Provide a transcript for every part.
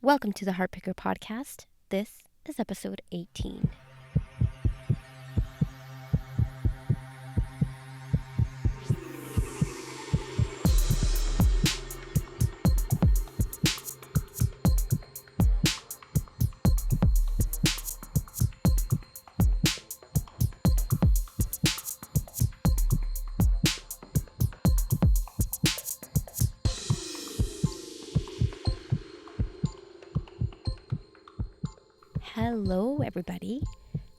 Welcome to the Heartpicker Podcast. This is episode 18. Hello, everybody.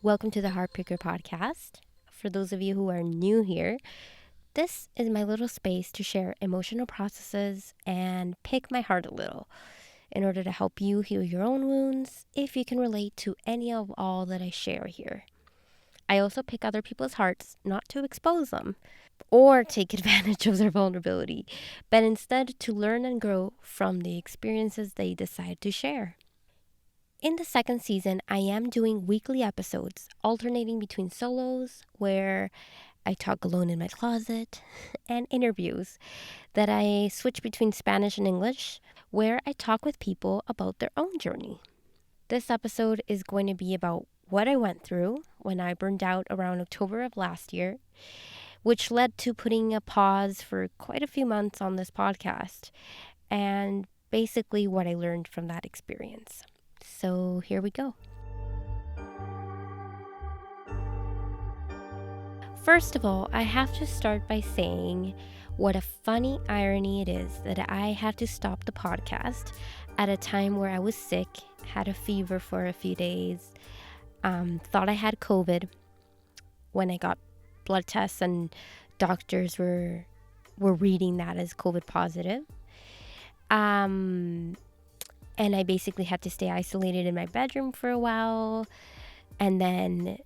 Welcome to the Heartpicker Podcast. For those of you who are new here, this is my little space to share emotional processes and pick my heart a little in order to help you heal your own wounds if you can relate to any of all that I share here. I also pick other people's hearts not to expose them or take advantage of their vulnerability, but instead to learn and grow from the experiences they decide to share. In the second season, I am doing weekly episodes, alternating between solos, where I talk alone in my closet, and interviews that I switch between Spanish and English, where I talk with people about their own journey. This episode is going to be about what I went through when I burned out around October of last year, which led to putting a pause for quite a few months on this podcast, and basically what I learned from that experience. So here we go. First of all, I have to start by saying what a funny irony it is that I had to stop the podcast at a time where I was sick, had a fever for a few days, thought I had COVID when I got blood tests and doctors were reading that as COVID positive. And I basically had to stay isolated in my bedroom for a while. And then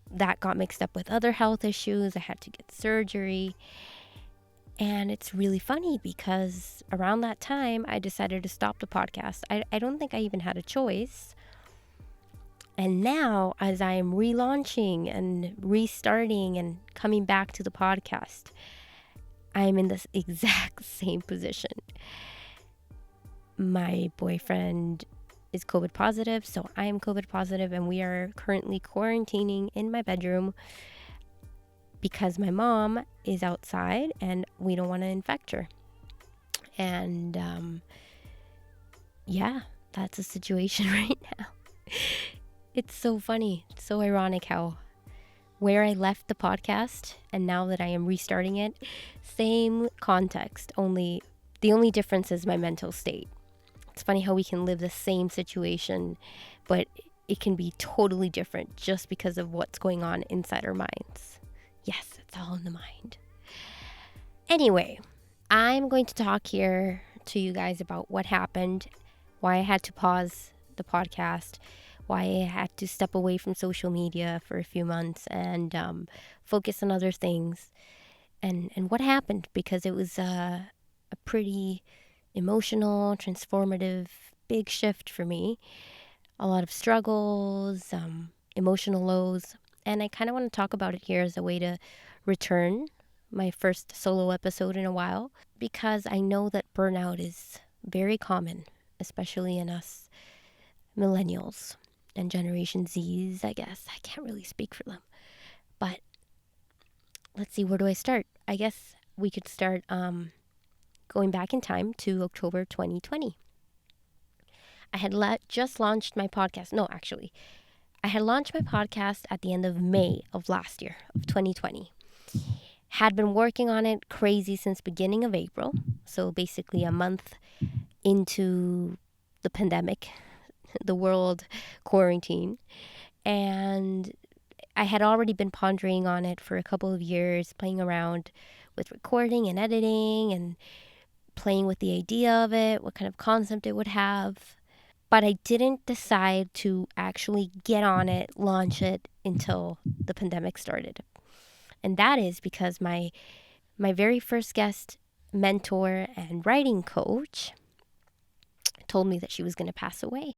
that got mixed up with other health issues. I had to get surgery. And it's really funny because around that time, I decided to stop the podcast. I don't think I even had a choice. And now, as I am relaunching and restarting and coming back to the podcast, I'm in this exact same position. My boyfriend is COVID positive, so I am COVID positive, and we are currently quarantining in my bedroom because my mom is outside and we don't want to infect her. And yeah, that's the situation right now. It's so funny. It's so ironic how where I left the podcast and now that I am restarting it, same context, only the only difference is my mental state. It's funny how we can live the same situation, but it can be totally different just because of what's going on inside our minds. Yes, it's all in the mind. Anyway, I'm going to talk here to you guys about what happened, why I had to pause the podcast, why I had to step away from social media for a few months and focus on other things, and what happened, because it was a pretty emotional, transformative, big shift for me. A lot of struggles, emotional lows, and I kind of want to talk about it here as a way to return my first solo episode in a while, because I know that burnout is very common, especially in us millennials and Generation Zs, I guess. I can't really speak for them. But let's see, where do I start? I guess we could start going back in time to October 2020. I had just launched my podcast. No, actually, I had launched my podcast at the end of May of last year, of 2020. Had been working on it crazy since beginning of April. So basically a month into the pandemic, the world quarantine. And I had already been pondering on it for a couple of years, playing around with recording and editing and playing with the idea of it, what kind of concept it would have. But I didn't decide to actually get on it, launch it until the pandemic started. And that is because my very first guest mentor and writing coach told me that she was going to pass away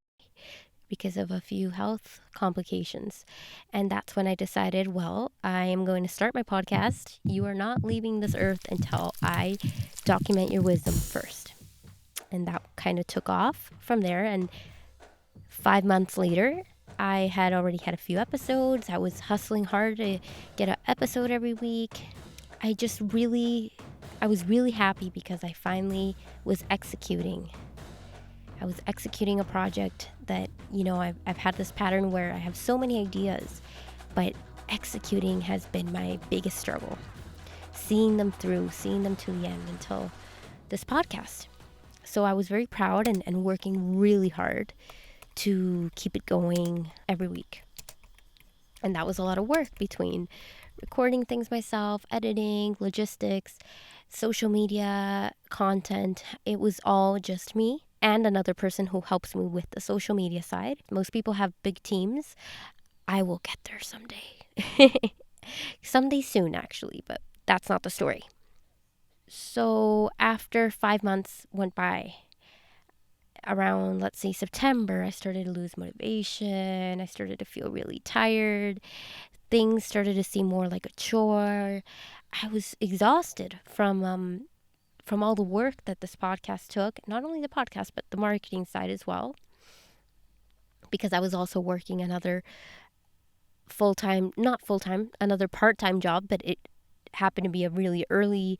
because of a few health complications. And that's when I decided, well, I am going to start my podcast. You are not leaving this earth until I document your wisdom first. And that kind of took off from there. And 5 months later, I had already had a few episodes. I was hustling hard to get an episode every week. I was really happy because I finally was executing. I was executing a project that, I've had this pattern where I have so many ideas, but executing has been my biggest struggle. Seeing them through, seeing them to the end until this podcast. So I was very proud and working really hard to keep it going every week. And that was a lot of work between recording things myself, editing, logistics, social media, content. It was all just me and another person who helps me with the social media side. Most people have big teams. I will get there someday. Someday soon, actually, but that's not the story. So after 5 months went by, around, let's say, September, I started to lose motivation. I started to feel really tired. Things started to seem more like a chore. I was exhausted from all the work that this podcast took. Not only the podcast, but the marketing side as well. Because I was also working another another part-time job, but it happened to be a really early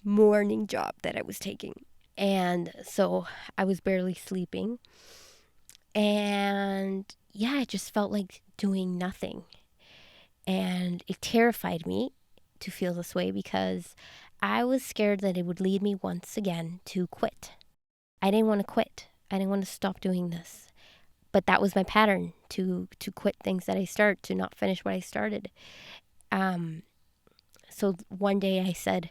morning job that I was taking. And so I was barely sleeping. And yeah, I just felt like doing nothing. And it terrified me to feel this way because I was scared that it would lead me once again to quit. I didn't want to quit. I didn't want to stop doing this. But that was my pattern, to quit things that I start, to not finish what I started. So one day I said,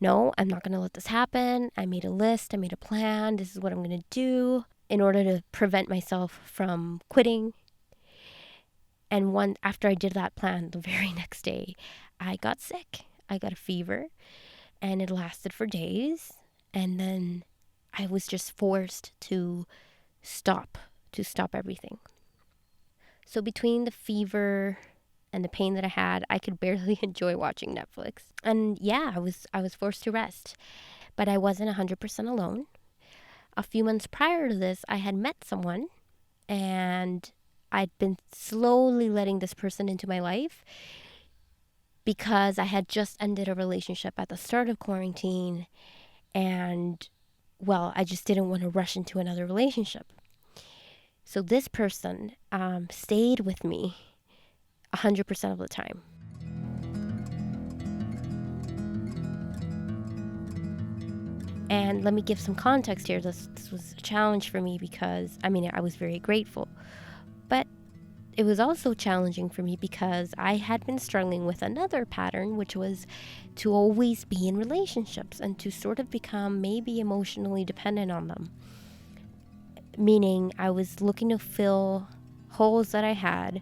no, I'm not going to let this happen. I made a list. I made a plan. This is what I'm going to do in order to prevent myself from quitting. And after I did that plan, the very next day, I got sick. I got a fever, and it lasted for days. And then I was just forced to stop everything. So between the fever and the pain that I had, I could barely enjoy watching Netflix. And yeah, I was forced to rest. But I wasn't 100% alone. A few months prior to this, I had met someone, and I'd been slowly letting this person into my life because I had just ended a relationship at the start of quarantine, and well, I just didn't want to rush into another relationship. So this person stayed with me 100% of the time. And let me give some context here. This was a challenge for me because, I was very grateful. But it was also challenging for me because I had been struggling with another pattern, which was to always be in relationships and to sort of become maybe emotionally dependent on them. Meaning I was looking to fill holes that I had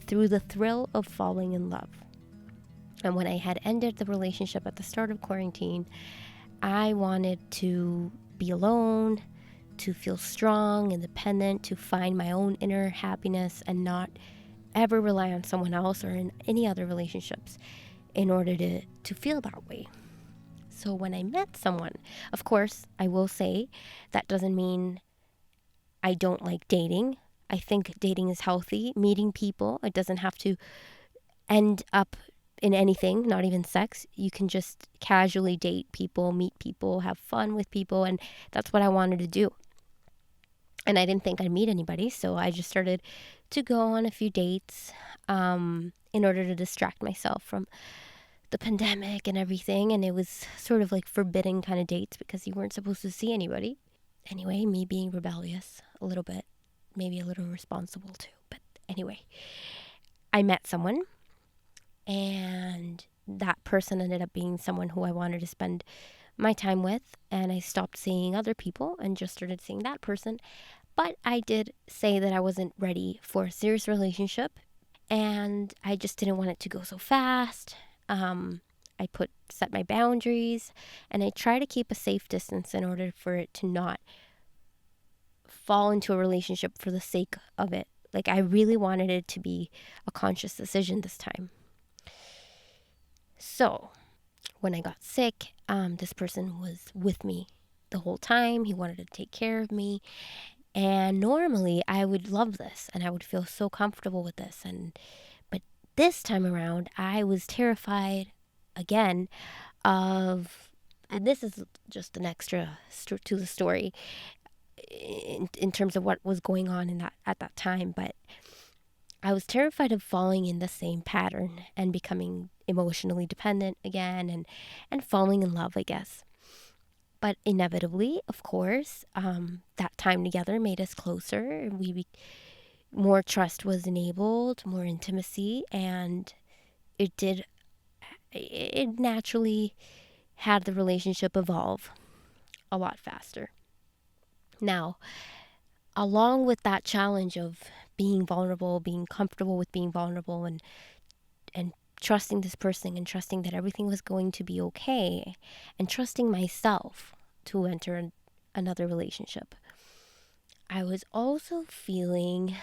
through the thrill of falling in love. And when I had ended the relationship at the start of quarantine, I wanted to be alone, to feel strong, independent, to find my own inner happiness and not ever rely on someone else or in any other relationships in order to feel that way. So when I met someone, of course, I will say that doesn't mean I don't like dating. I think dating is healthy. Meeting people, it doesn't have to end up in anything, not even sex. You can just casually date people, meet people, have fun with people, and that's what I wanted to do. And I didn't think I'd meet anybody, so I just started to go on a few dates in order to distract myself from the pandemic and everything. And it was sort of like forbidden kind of dates because you weren't supposed to see anybody. Anyway, me being rebellious a little bit, maybe a little responsible too. But anyway, I met someone, and that person ended up being someone who I wanted to spend my time with, and I stopped seeing other people and just started seeing that person. But I did say that I wasn't ready for a serious relationship, and I just didn't want it to go so fast. I set my boundaries, and I try to keep a safe distance in order for it to not fall into a relationship for the sake of it. Like, I really wanted it to be a conscious decision this time. So when I got sick, this person was with me the whole time. He wanted to take care of me. And normally I would love this and I would feel so comfortable with this. But this time around, I was terrified again of, and this is just an extra to the story in terms of what was going on at that time, but I was terrified of falling in the same pattern and becoming emotionally dependent again and falling in love, I guess. But inevitably, of course, that time together made us closer. More trust was enabled, more intimacy, and it naturally had the relationship evolve a lot faster. Now, along with that challenge of being vulnerable, being comfortable with being vulnerable, and trusting this person and trusting that everything was going to be okay, and trusting myself to enter another relationship, I was also feeling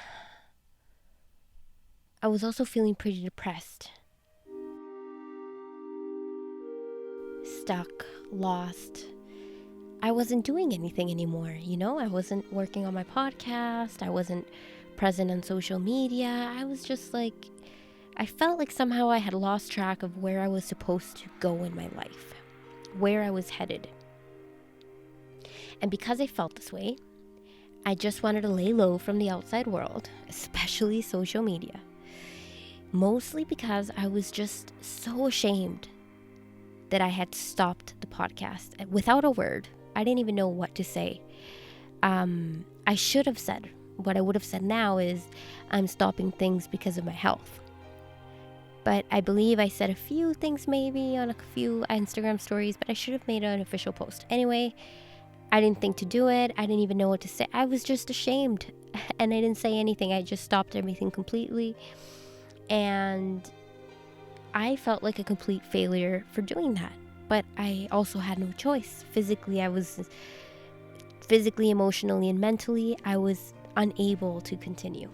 pretty depressed, stuck, lost. I wasn't doing anything anymore, I wasn't working on my podcast, I wasn't present on social media. I was just like, I felt like somehow I had lost track of where I was supposed to go in my life, where I was headed. And because I felt this way, I just wanted to lay low from the outside world, especially social media. Mostly because I was just so ashamed that I had stopped the podcast without a word. I didn't even know what to say. I should have said, what I would have said now is, I'm stopping things because of my health. But I believe I said a few things maybe on a few Instagram stories, but I should have made an official post. Anyway, I didn't think to do it. I didn't even know what to say. I was just ashamed and I didn't say anything. I just stopped everything completely. And I felt like a complete failure for doing that. But I also had no choice. Physically, emotionally, and mentally, I was unable to continue.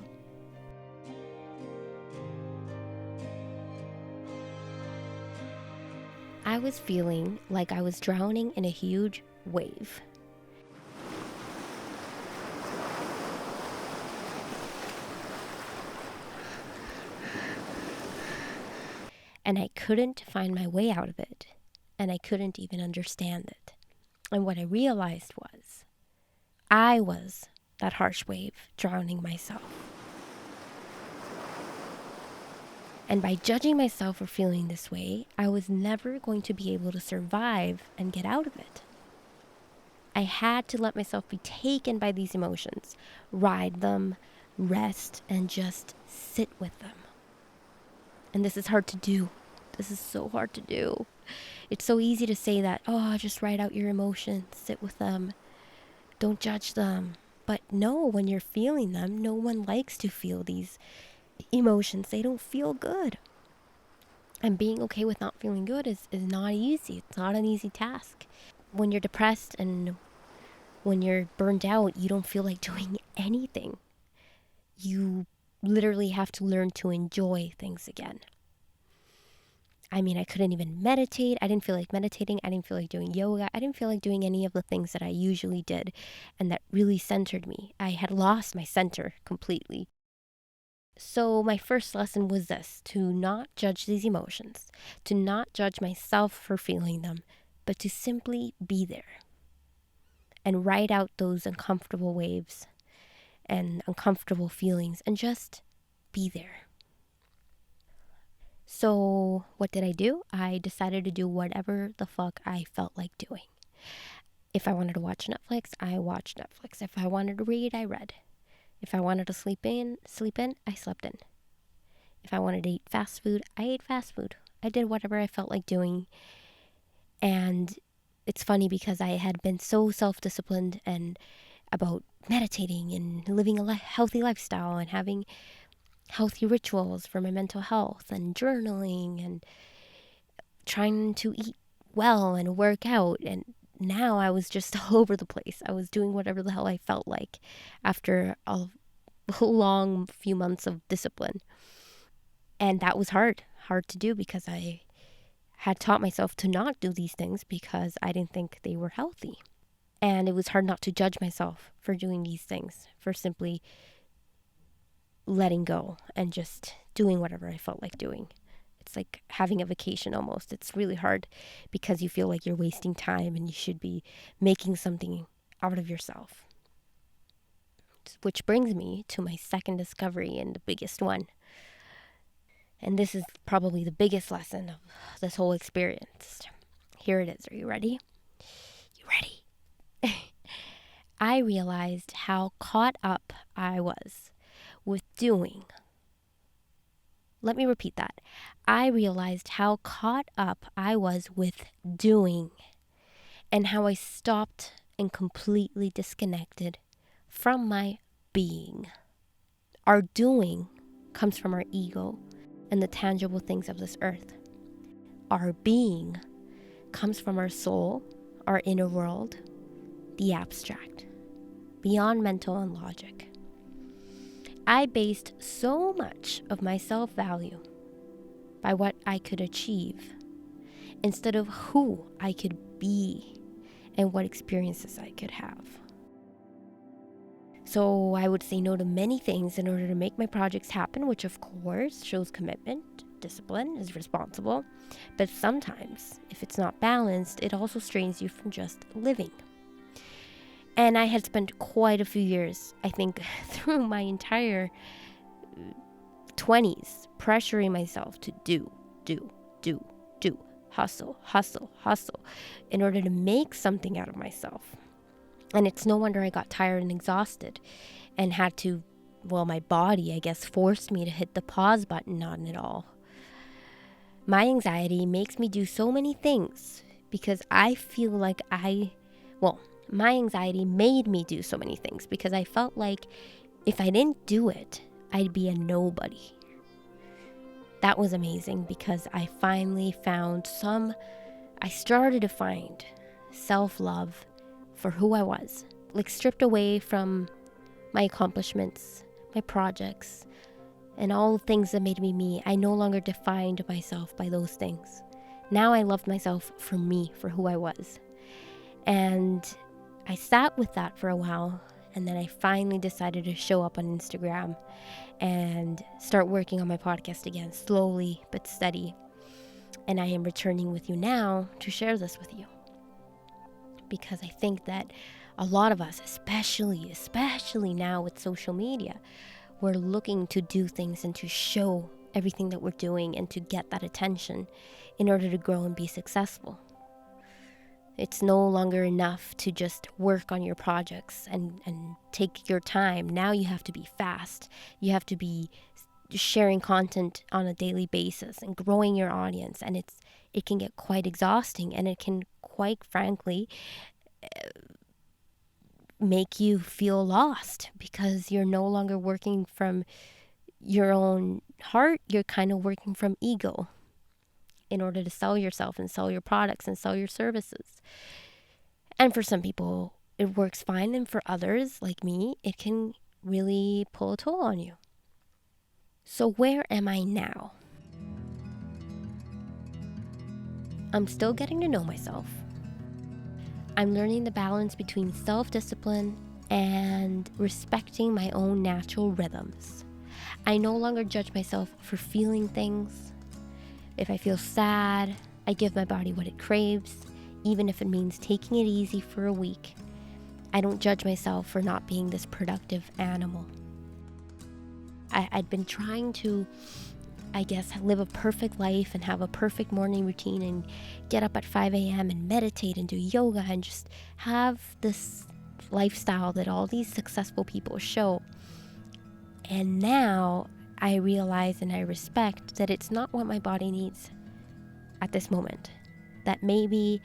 I was feeling like I was drowning in a huge wave. And I couldn't find my way out of it. And I couldn't even understand it. And what I realized was, I was that harsh wave drowning myself. And by judging myself for feeling this way, I was never going to be able to survive and get out of it. I had to let myself be taken by these emotions, ride them, rest, and just sit with them. And this is hard to do. This is so hard to do. It's so easy to say that, just write out your emotions, sit with them, don't judge them. But no, when you're feeling them, no one likes to feel these emotions. They don't feel good. And being okay with not feeling good is not easy. It's not an easy task. When you're depressed and when you're burned out, you don't feel like doing anything. You literally have to learn to enjoy things again. I mean, I couldn't even meditate. I didn't feel like meditating. I didn't feel like doing yoga. I didn't feel like doing any of the things that I usually did and that really centered me. I had lost my center completely. So my first lesson was this: to not judge these emotions, to not judge myself for feeling them, but to simply be there and ride out those uncomfortable waves and uncomfortable feelings and just be there. So what did I do? I decided to do whatever the fuck I felt like doing. If I wanted to watch Netflix, I watched Netflix. If I wanted to read, I read. If I wanted to sleep in, I slept in. If I wanted to eat fast food, I ate fast food. I did whatever I felt like doing. And it's funny because I had been so self-disciplined and about meditating and living a healthy lifestyle and having healthy rituals for my mental health and journaling and trying to eat well and work out. And now I was just all over the place. I was doing whatever the hell I felt like after a long few months of discipline. And that was hard to do because I had taught myself to not do these things because I didn't think they were healthy. And it was hard not to judge myself for doing these things, for simply letting go and just doing whatever I felt like doing. It's like having a vacation almost. It's really hard because you feel like you're wasting time and you should be making something out of yourself. Which brings me to my second discovery and the biggest one. And this is probably the biggest lesson of this whole experience. Here it is. Are you ready? You ready? I realized how caught up I was with doing. Let me repeat that. I realized how caught up I was with doing and how I stopped and completely disconnected from my being. Our doing comes from our ego and the tangible things of this earth. Our being comes from our soul, our inner world, the abstract, beyond mental and logic. I based so much of my self-value by what I could achieve instead of who I could be and what experiences I could have. So I would say no to many things in order to make my projects happen, which of course shows commitment, discipline, is responsible. But sometimes, if it's not balanced, it also strains you from just living. And I had spent quite a few years, I think, through my entire 20s, pressuring myself to do, hustle, in order to make something out of myself. And it's no wonder I got tired and exhausted and had to, my body, I guess, forced me to hit the pause button on it all. My anxiety makes me do so many things because I feel like my anxiety made me do so many things because I felt like if I didn't do it, I'd be a nobody. That was amazing because I finally I started to find self-love for who I was, like stripped away from my accomplishments, my projects, and all the things that made me me. I no longer defined myself by those things. Now I loved myself for me, for who I was. And I sat with that for a while, and then I finally decided to show up on Instagram and start working on my podcast again, slowly but steady. And I am returning with you now to share this with you. Because I think that a lot of us, especially now with social media, we're looking to do things and to show everything that we're doing and to get that attention in order to grow and be successful. It's no longer enough to just work on your projects and take your time. Now you have to be fast. You have to be sharing content on a daily basis and growing your audience. And it can get quite exhausting, and it can, quite frankly, make you feel lost because you're no longer working from your own heart. You're kind of working from ego in order to sell yourself and sell your products and sell your services. And for some people, it works fine. And for others, like me, it can really pull a toll on you. So where am I now? I'm still getting to know myself. I'm learning the balance between self-discipline and respecting my own natural rhythms. I no longer judge myself for feeling things. If I feel sad, I give my body what it craves, even if it means taking it easy for a week. I don't judge myself for not being this productive animal. I'd been trying to, live a perfect life and have a perfect morning routine and get up at 5 a.m. and meditate and do yoga and just have this lifestyle that all these successful people show. And now I realize and I respect that it's not what my body needs at this moment. That maybe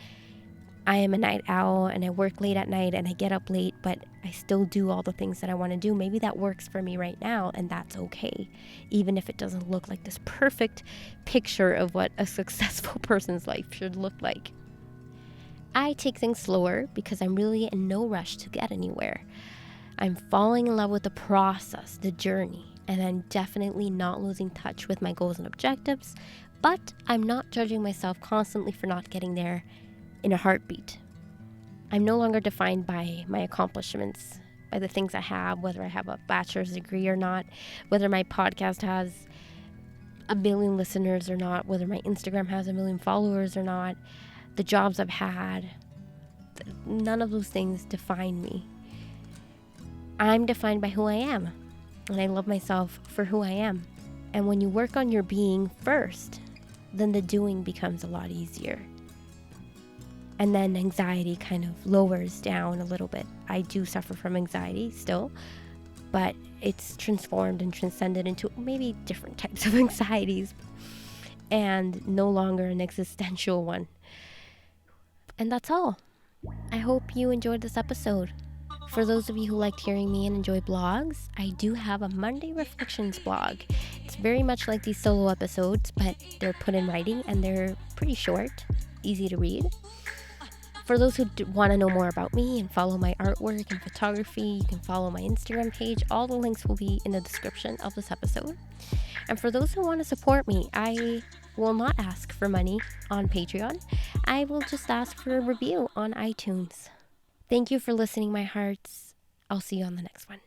I am a night owl and I work late at night and I get up late, but I still do all the things that I want to do. Maybe that works for me right now, and that's okay, even if it doesn't look like this perfect picture of what a successful person's life should look like. I take things slower because I'm really in no rush to get anywhere. I'm falling in love with the process, the journey, and I'm definitely not losing touch with my goals and objectives, but I'm not judging myself constantly for not getting there in a heartbeat. I'm no longer defined by my accomplishments, by the things I have, whether I have a bachelor's degree or not, whether my podcast has a million listeners or not, whether my Instagram has a million followers or not, the jobs I've had. None of those things define me. I'm defined by who I am, and I love myself for who I am. And when you work on your being first, then the doing becomes a lot easier. And then anxiety kind of lowers down a little bit. I do suffer from anxiety still, but it's transformed and transcended into maybe different types of anxieties and no longer an existential one. And that's all. I hope you enjoyed this episode. For those of you who liked hearing me and enjoy blogs, I do have a Monday Reflections blog. It's very much like these solo episodes, but they're put in writing and they're pretty short, easy to read. For those who want to know more about me and follow my artwork and photography, you can follow my Instagram page. All the links will be in the description of this episode. And for those who want to support me, I will not ask for money on Patreon. I will just ask for a review on iTunes. Thank you for listening, my hearts. I'll see you on the next one.